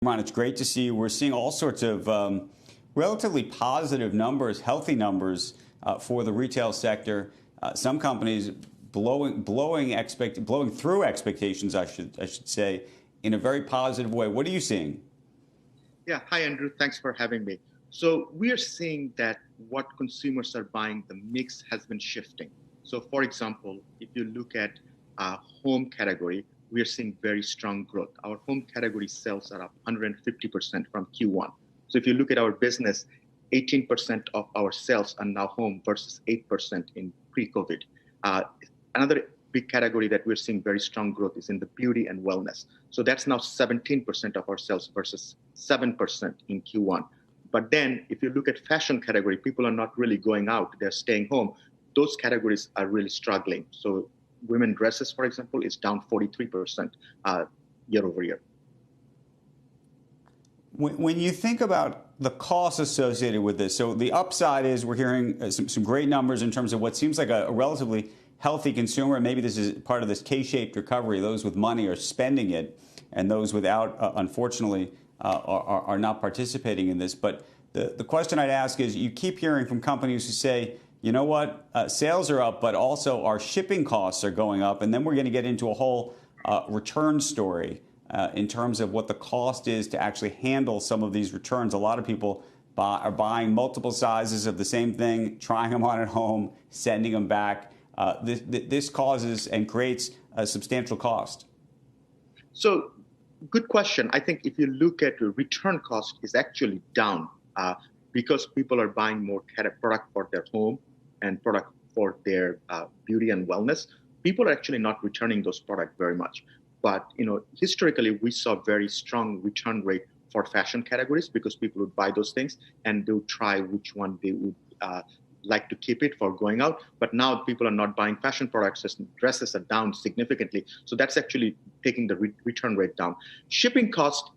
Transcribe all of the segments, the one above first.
Ron, it's great to see you. We're seeing all sorts of relatively positive numbers, healthy numbers for the retail sector. Some companies blowing through expectations, I should say, in a very positive way. What are you seeing? Yeah, hi Andrew. Thanks for having me. So we are seeing that what consumers are buying, the mix has been shifting. So for example, if you look at home category, we are seeing very strong growth. Our home category sales are up 150% from Q1. So if you look at our business, 18% of our sales are now home versus 8% in pre-COVID. Another big category that we're seeing very strong growth is in the beauty and wellness. So that's now 17% of our sales versus 7% in Q1. But then if you look at fashion category, people are not really going out, they're staying home. Those categories are really struggling. So women dresses, for example, is down 43% year over year. When you think about the costs associated with this, so the upside is we're hearing some great numbers in terms of what seems like a relatively healthy consumer. And maybe this is part of this K-shaped recovery. Those with money are spending it, and those without, unfortunately, are not participating in this. But the question I'd ask is, you keep hearing from companies who say, you know what, sales are up, but also our shipping costs are going up. And then we're going to get into a whole return story in terms of what the cost is to actually handle some of these returns. A lot of people are buying multiple sizes of the same thing, trying them on at home, sending them back. This causes and creates a substantial cost. So, good question. I think if you look at the return cost is actually down because people are buying more product for their home and product for their beauty and wellness. People are actually not returning those products very much. But historically, we saw very strong return rate for fashion categories because people would buy those things and they would try which one they would like to keep it for going out. But now people are not buying fashion products, as dresses are down significantly. So that's actually taking the return rate down. Shipping cost,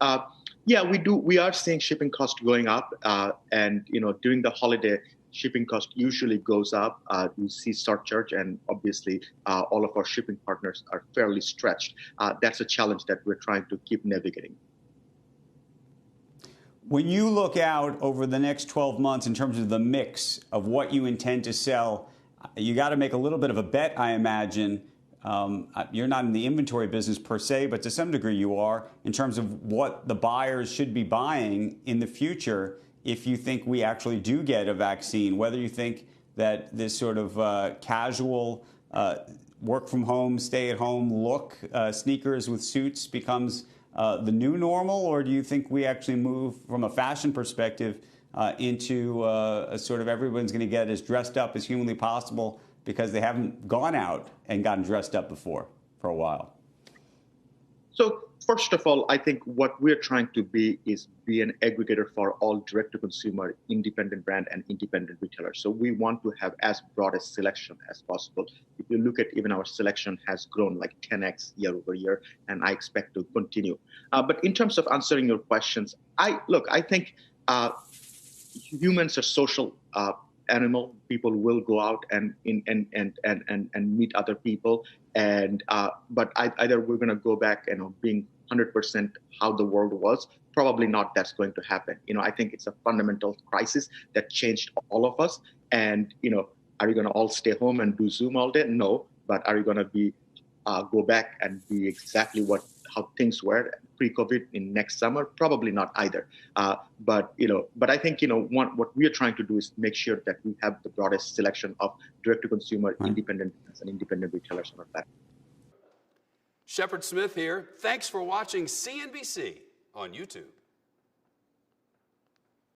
yeah, we are seeing shipping cost going up. And during the holiday, shipping cost usually goes up. We see surcharge, and obviously all of our shipping partners are fairly stretched. That's a challenge that we're trying to keep navigating. When you look out over the next 12 months in terms of the mix of what you intend to sell, you got to make a little bit of a bet, I imagine. You're not in the inventory business per se, but to some degree you are, in terms of what the buyers should be buying in the future if you think we actually do get a vaccine, whether you think that this sort of casual work from home, stay at home look, sneakers with suits becomes the new normal, or do you think we actually move from a fashion perspective into a sort of everyone's going to get as dressed up as humanly possible because they haven't gone out and gotten dressed up before for a while? So first of all, I think what we're trying to be an aggregator for all direct-to-consumer independent brand and independent retailers. So we want to have as broad a selection as possible. If you look at even our selection has grown like 10x year over year, and I expect to continue. But in terms of answering your questions, I think humans are social animal. People will go out and meet other people, but either we're going to go back and being 100% how the world was. Probably not. That's going to happen. I think it's a fundamental crisis that changed all of us. And are you going to all stay home and do Zoom all day? No. But are you going to go back and be exactly how things were pre-COVID in next summer? Probably not either. But I think what we are trying to do is make sure that we have the broadest selection of direct-to-consumer independent and independent retailers on our platform. Shepard Smith here. Thanks for watching CNBC on YouTube.